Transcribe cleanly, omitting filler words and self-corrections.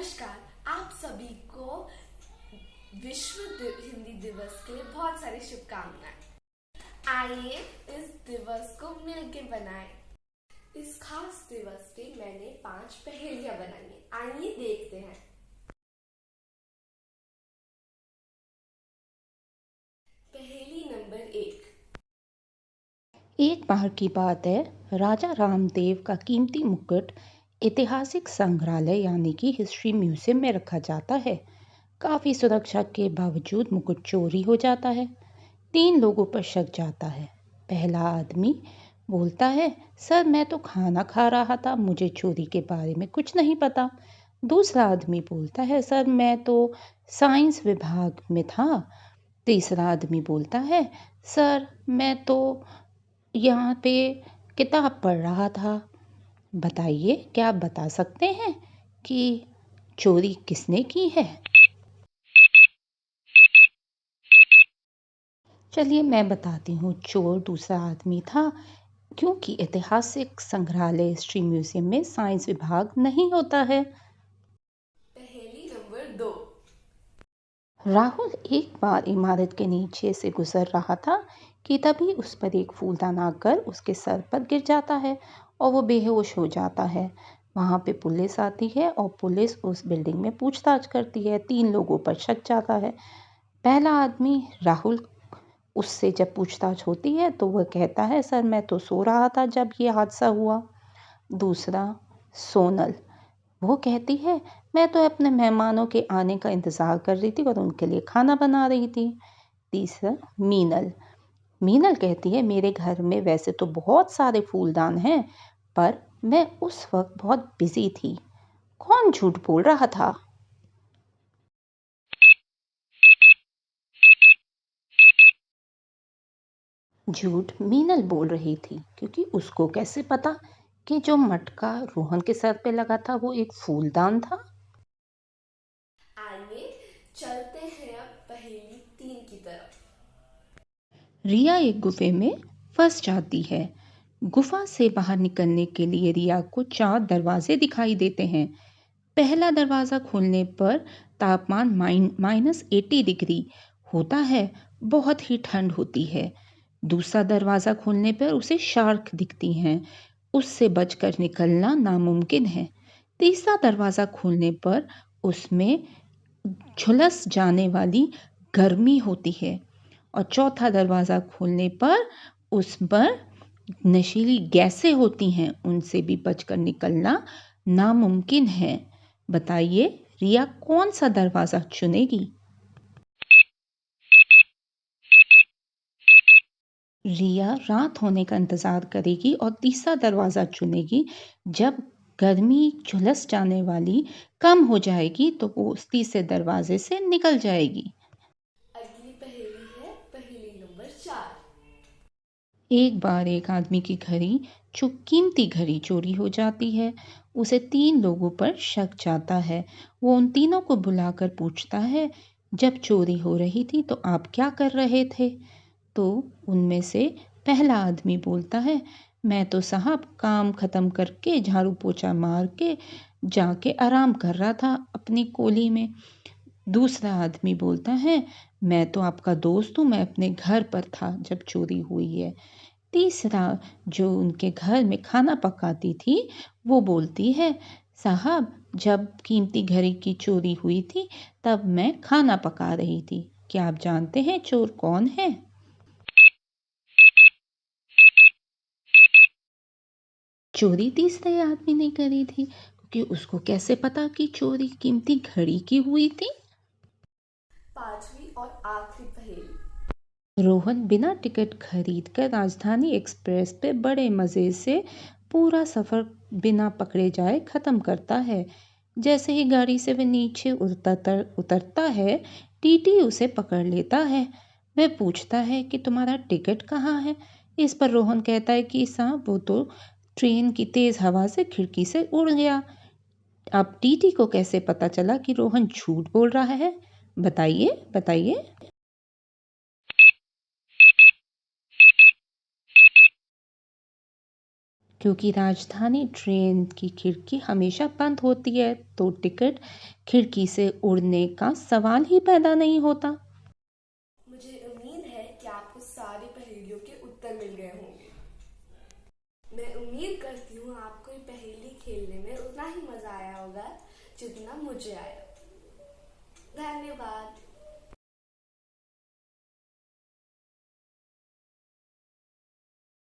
नमस्कार। आप सभी को हिंदी दिवस के लिए बहुत सारी शुभकामनाएं। आइए इस दिवस को मिलके बनाएं। इस खास दिवस पे मैंने 5 पहेलियां बनाई हैं। आइए देखते हैं। पहेली नंबर 1। एक बार की बात है, राजा रामदेव का कीमती मुकुट ऐतिहासिक संग्रहालय यानी कि हिस्ट्री म्यूजियम में रखा जाता है। काफ़ी सुरक्षा के बावजूद मुकुट चोरी हो जाता है। 3 लोगों पर शक जाता है। पहला आदमी बोलता है, सर मैं तो खाना खा रहा था, मुझे चोरी के बारे में कुछ नहीं पता। दूसरा आदमी बोलता है, सर मैं तो साइंस विभाग में था। तीसरा आदमी बोलता है, सर मैं तो यहाँ पे किताब पढ़ रहा था। बताइए, क्या आप बता सकते हैं कि चोरी किसने की है? चलिए मैं बताती हूँ। चोर दूसरा आदमी था, क्योंकि ऐतिहासिक संग्रहालय हिस्ट्री म्यूजियम में साइंस विभाग नहीं होता है। पहेली नंबर 2। राहुल एक बार इमारत के नीचे से गुजर रहा था कि तभी उस पर एक फूलदान आकर उसके सर पर गिर जाता है और वो बेहोश हो जाता है। वहाँ पे पुलिस आती है और पुलिस उस बिल्डिंग में पूछताछ करती है। 3 लोगों पर शक जाता है। पहला आदमी राहुल, उससे जब पूछताछ होती है तो वह कहता है, सर मैं तो सो रहा था जब ये हादसा हुआ। दूसरा सोनल, वो कहती है, मैं तो अपने मेहमानों के आने का इंतज़ार कर रही थी और उनके लिए खाना बना रही थी। तीसरा मीनल, मीनल कहती है, मेरे घर में वैसे तो बहुत सारे फूलदान हैं, पर मैं उस वक्त बहुत बिजी थी। कौन झूठ बोल रहा था? झूठ मीनल बोल रही थी, क्योंकि उसको कैसे पता कि जो मटका रोहन के सर पे लगा था वो एक फूलदान था। आइए चलते हैं अब पहेली 3 की तरफ। रिया एक गुफे में फंस जाती है। गुफा से बाहर निकलने के लिए रिया को 4 दरवाजे दिखाई देते हैं। पहला दरवाज़ा खोलने पर तापमान -80 डिग्री होता है। बहुत ही ठंड होती है। दूसरा दरवाज़ा खोलने पर उसे शार्क दिखती हैं। उससे बचकर निकलना नामुमकिन है। तीसरा दरवाज़ा खोलने पर उसमें झुलस जाने वाली गर्मी होती है। और चौथा दरवाज़ा खोलने पर उस पर नशीली गैसें होती हैं, उनसे भी बचकर निकलना नामुमकिन है। बताइए, रिया कौन सा दरवाज़ा चुनेगी? रिया रात होने का इंतज़ार करेगी और तीसरा दरवाज़ा चुनेगी। जब गर्मी झुलस जाने वाली कम हो जाएगी तो वो उस तीसरे दरवाजे से निकल जाएगी। अगली पहेली है पहेली नंबर 4। एक बार एक आदमी की घड़ी, जो कीमती घड़ी, चोरी हो जाती है। उसे 3 लोगों पर शक जाता है। वो उन तीनों को बुलाकर पूछता है, जब चोरी हो रही थी तो आप क्या कर रहे थे? तो उनमें से पहला आदमी बोलता है, मैं तो साहब काम ख़त्म करके झाड़ू पोछा मार के जाके आराम कर रहा था अपनी कोली में। दूसरा आदमी बोलता है, मैं तो आपका दोस्त हूँ, मैं अपने घर पर था जब चोरी हुई है। तीसरा, जो उनके घर में खाना पकाती थी, वो बोलती है, साहब जब कीमती घड़ी की चोरी हुई थी तब मैं खाना पका रही थी। क्या आप जानते हैं चोर कौन है? चोरी तीसरे आदमी ने करी थी, क्योंकि उसको कैसे पता कि चोरी कीमती घड़ी की हुई थी? 5वीं और आखिरी पहेली। रोहन बिना टिकट खरीद कर राजधानी एक्सप्रेस पे बड़े मज़े से पूरा सफ़र बिना पकड़े जाए ख़त्म करता है। जैसे ही गाड़ी से वह नीचे उतरता है, टीटी उसे पकड़ लेता है। वह पूछता है कि तुम्हारा टिकट कहाँ है? इस पर रोहन कहता है कि साहब वो तो ट्रेन की तेज़ हवा से खिड़की से उड़ गया। अब टीटी को कैसे पता चला कि रोहन झूठ बोल रहा है? बताइए बताइए। क्योंकि राजधानी ट्रेन की खिड़की हमेशा बंद होती है, तो टिकट खिड़की से उड़ने का सवाल ही पैदा नहीं होता। मुझे उम्मीद है कि आपको सारी पहेलियों के उत्तर मिल गए होंगे। मैं उम्मीद करती हूँ आपको ये पहेली खेलने में उतना ही मजा आया होगा जितना मुझे आया। धन्यवाद।